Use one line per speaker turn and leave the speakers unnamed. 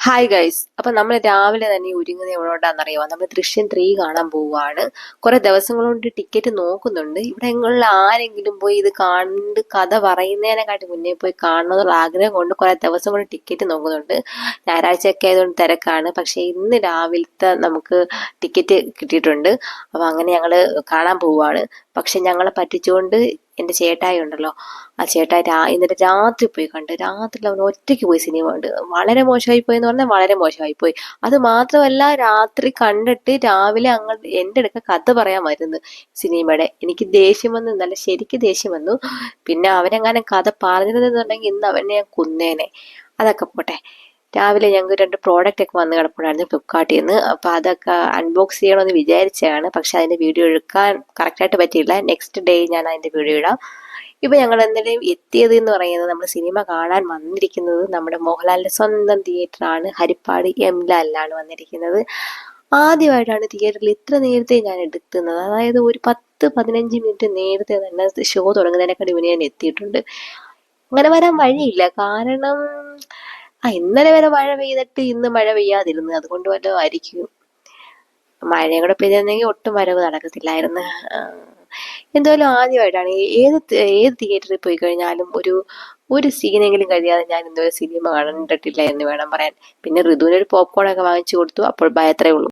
Hi guys, അപ്പൊ നമ്മൾ രാവിലെ തന്നെ ഒരുങ്ങുന്നത് എവിടോട്ടാന്നറിയാമോ? നമ്മൾ ദൃശ്യം 3 കാണാൻ പോവുകയാണ്. കുറെ ദിവസങ്ങൾ കൊണ്ട് ടിക്കറ്റ് നോക്കുന്നുണ്ട്. ഇവിടെങ്ങളിൽ ആരെങ്കിലും പോയി ഇത് കണ്ട് കഥ പറയുന്നതിനെക്കാട്ടി മുന്നേ പോയി കാണണമെന്നുള്ള ആഗ്രഹം കൊണ്ട് കുറെ ദിവസം കൊണ്ട് ടിക്കറ്റ് നോക്കുന്നുണ്ട്. ഞായറാഴ്ചയൊക്കെ ആയതുകൊണ്ട് തിരക്കാണ്. പക്ഷെ ഇന്ന് രാവിലത്തെ നമുക്ക് ടിക്കറ്റ് കിട്ടിയിട്ടുണ്ട്. അപ്പൊ അങ്ങനെ ഞങ്ങള് കാണാൻ പോവുകയാണ്. പക്ഷെ ഞങ്ങളെ പറ്റിച്ചുകൊണ്ട് എൻ്റെ ചേട്ടായി ഉണ്ടല്ലോ, ആ ചേട്ടായി ഇന്നലെ രാത്രി പോയി കണ്ട്. രാത്രി അവൻ ഒറ്റയ്ക്ക് പോയി സിനിമ കണ്ട്. വളരെ മോശമായി പോയി എന്ന് പറഞ്ഞാൽ വളരെ മോശമായി പോയി. അത് മാത്രമല്ല, രാത്രി കണ്ടിട്ട് രാവിലെ എൻ്റെ അടുക്ക കഥ പറയാൻ വരുന്നു സിനിമയുടെ. എനിക്ക് ദേഷ്യം വന്നു, നല്ല ശരിക്ക് ദേഷ്യം വന്നു. പിന്നെ അവനെങ്ങാനും കഥ പറഞ്ഞിരുന്നെന്നുണ്ടെങ്കിൽ ഇന്ന് അവനെ ഞാൻ കുന്നേനെ. അതൊക്കെ പോട്ടെ. രാവിലെ ഞങ്ങൾക്ക് 2 പ്രോഡക്റ്റ് ഒക്കെ വന്ന് കിടപ്പുണ്ടായിരുന്നു ഫ്ലിപ്കാർട്ടിൽ നിന്ന്. അപ്പോൾ അതൊക്കെ അൺബോക്സ് ചെയ്യണമെന്ന് വിചാരിച്ചതാണ്. പക്ഷെ അതിൻ്റെ വീഡിയോ എടുക്കാൻ കറക്റ്റായിട്ട് പറ്റിയില്ല. നെക്സ്റ്റ് ഡേ ഞാൻ അതിൻ്റെ വീഡിയോ ഇടാം. ഇപ്പൊ ഞങ്ങൾ എന്തെങ്കിലും എത്തിയത് എന്ന് പറയുന്നത്, നമ്മൾ സിനിമ കാണാൻ വന്നിരിക്കുന്നത് നമ്മുടെ മോഹൻലാലിന്റെ സ്വന്തം തിയേറ്ററാണ്. ഹരിപ്പാട് എംലാലിലാണ് വന്നിരിക്കുന്നത്. ആദ്യമായിട്ടാണ് തിയേറ്ററിൽ ഇത്ര നേരത്തെ ഞാൻ എടുക്കുന്നത്. അതായത് ഒരു 10-15 മിനിറ്റ് നേരത്തെ തന്നെ ഷോ തുടങ്ങുന്നതിനെക്കാട്ടി മുന്നേ ഞാൻ എത്തിയിട്ടുണ്ട്. അങ്ങനെ വരാൻ വഴിയില്ല. കാരണം ഇന്നലെ വരെ മഴ പെയ്തിട്ട് ഇന്ന് മഴ പെയ്യാതിരുന്നു. അതുകൊണ്ട് വല്ലതും ആയിരിക്കും. മഴയും കൂടെ പെയ്തിരുന്നെങ്കിൽ ഒട്ടും വരവ് നടക്കത്തില്ലായിരുന്നു. എന്തായാലും ആദ്യമായിട്ടാണ് ഏത് തിയേറ്ററിൽ പോയി കഴിഞ്ഞാലും ഒരു സീനെങ്കിലും കഴിയാതെ ഞാൻ ഇന്നുവരെ സിനിമ കണ്ടിട്ടില്ല എന്ന് വേണം പറയാൻ. പിന്നെ ഋതുവിനൊരു പോപ്കോൺ ഒക്കെ വാങ്ങിച്ചു കൊടുത്തു. അപ്പോൾ ഭയത്രേ ഉള്ളൂ.